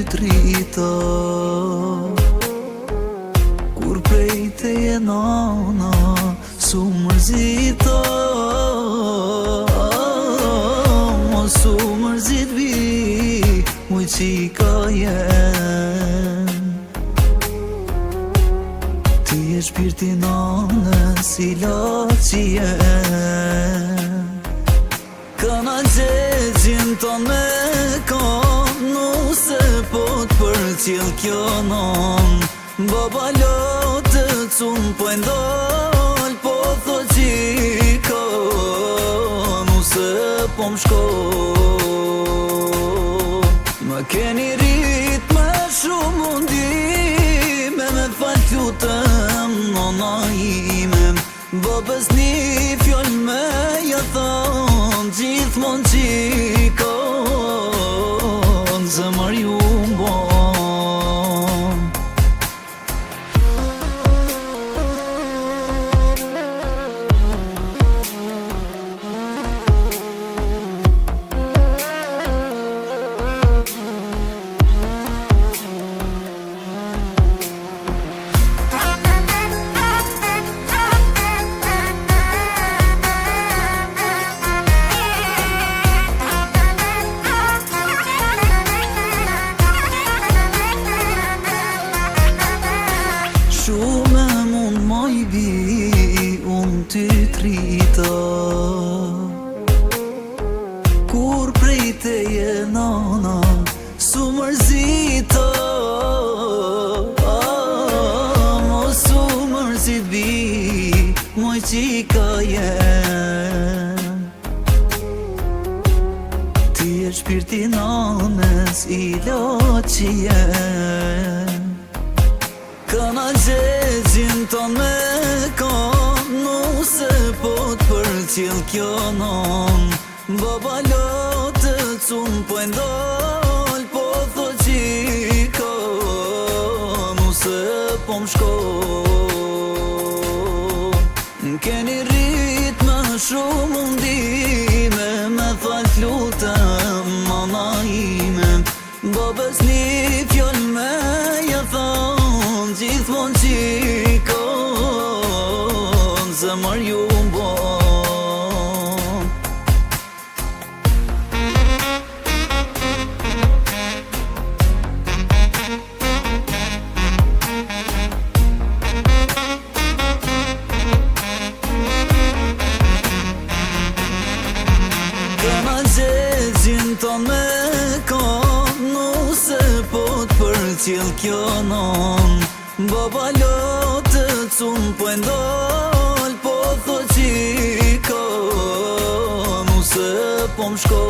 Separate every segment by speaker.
Speaker 1: trita, kur prej teje nana su mërzita, su mërzit vi muj qika jem. Ti e shpirti nanës i laci jem. Kana gjegjin ton me kam, nuse po t'për qil kjo non. Baba lotët sun po e ndal, po tho qika, nuse po m'shko. Më keni rrit me shumë mundime, me fal t'lutem nona ime. Babës një fjoll me ja thon, gjithmon qika në zemër ju mbon. Shume mund moj bi, unë ty trita, kur prej teje nana su mërzita, su mërzit bi moj qika jem. Ti e shpirti nanës i laci jem. Kana gjegjin ton me kam, nuse po t'për qil kjo non. Baba lotët sun po e ndal, po tho qika, nuse po m'shko. M'keni rrit me shumë mundime, me fal t'lutem nana ime. Babës një fjoll me ja thon, gjithmon qika në zemër ju mbon. Kana gjegjin ton me kam, nuse po t'për qil kjo non. Baba lotët sun po e ndal, po tho qika, nuse po m'shko.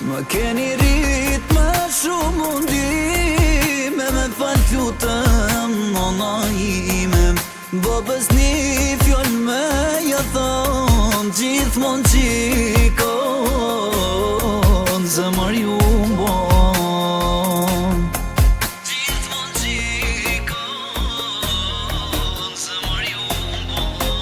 Speaker 1: Më keni rrit me shumë mundime, me fal t'lutem nona ime. Babës një fjoll me ja thon, gjithmon qika në zemër ju mbon. Gjithmon qika në zemër ju mbon.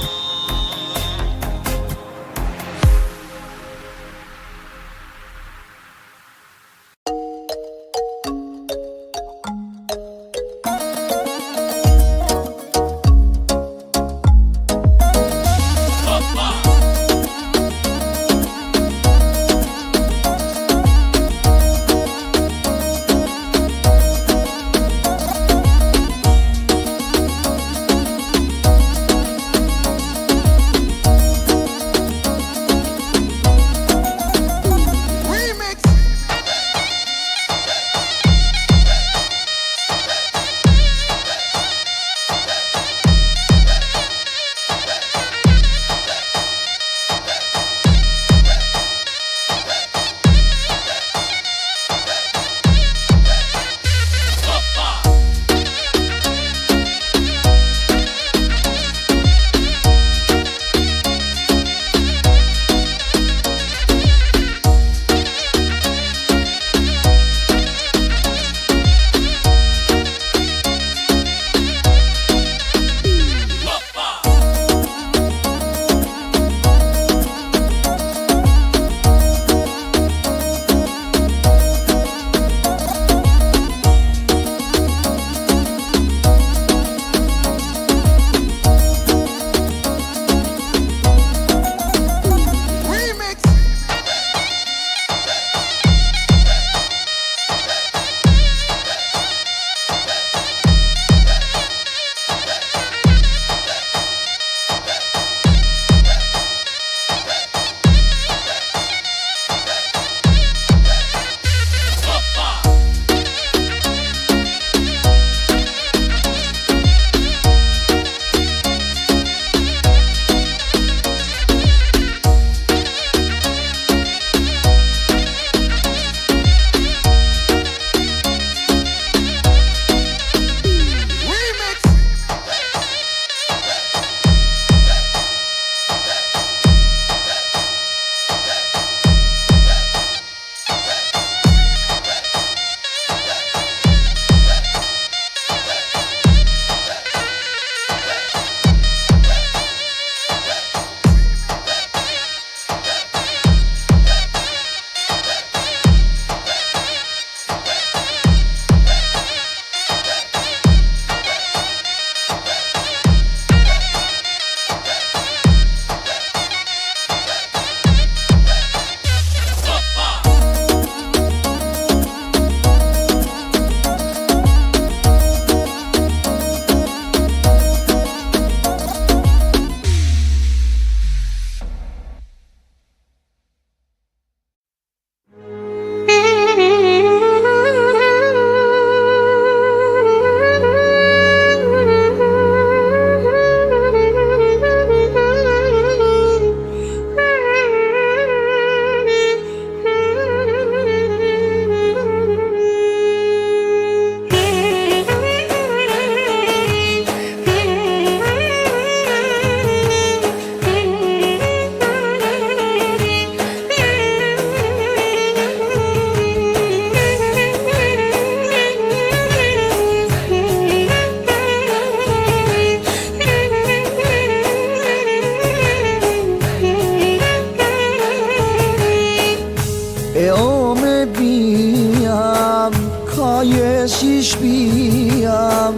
Speaker 1: je si shpia,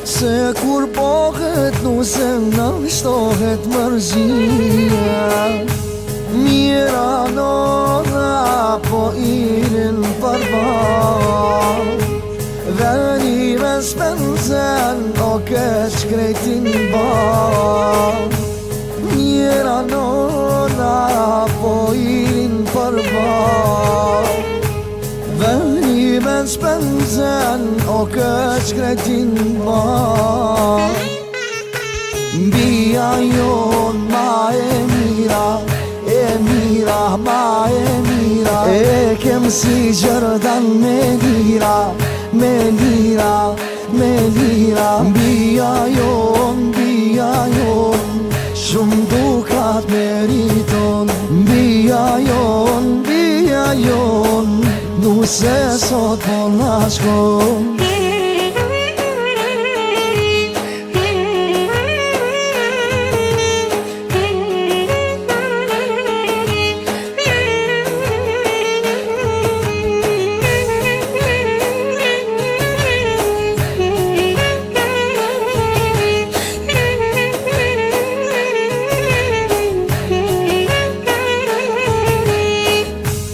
Speaker 1: se kur pohet nuse nështohet mërzia. Mira nona po irin përbar, veni me spenzen o keq krejtin bar. Mira nona po irin përbar, veni me spenzen o keq krejtin bar. Bia jon ma e mira, ma e mira, e kem si Gjërdan me lira, me lira, me lira. Bia jon, shumë dukat meriton. Bia jon, nuse sot po na shkon.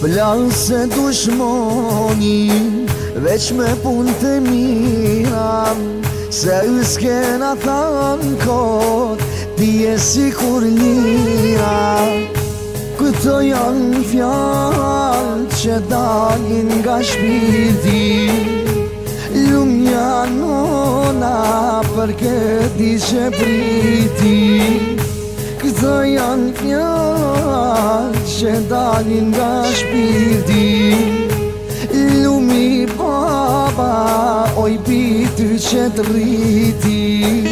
Speaker 1: Plasë dushmoni, veç me punë të mira, se s'kena thanë kot, ti e si kur lira. Këto janë fjallë që dalin nga shpirti, lumja nona për këti që priti. Këto janë fjallë që dalin nga shpirti, lumi baba, oj pitu që të rriti.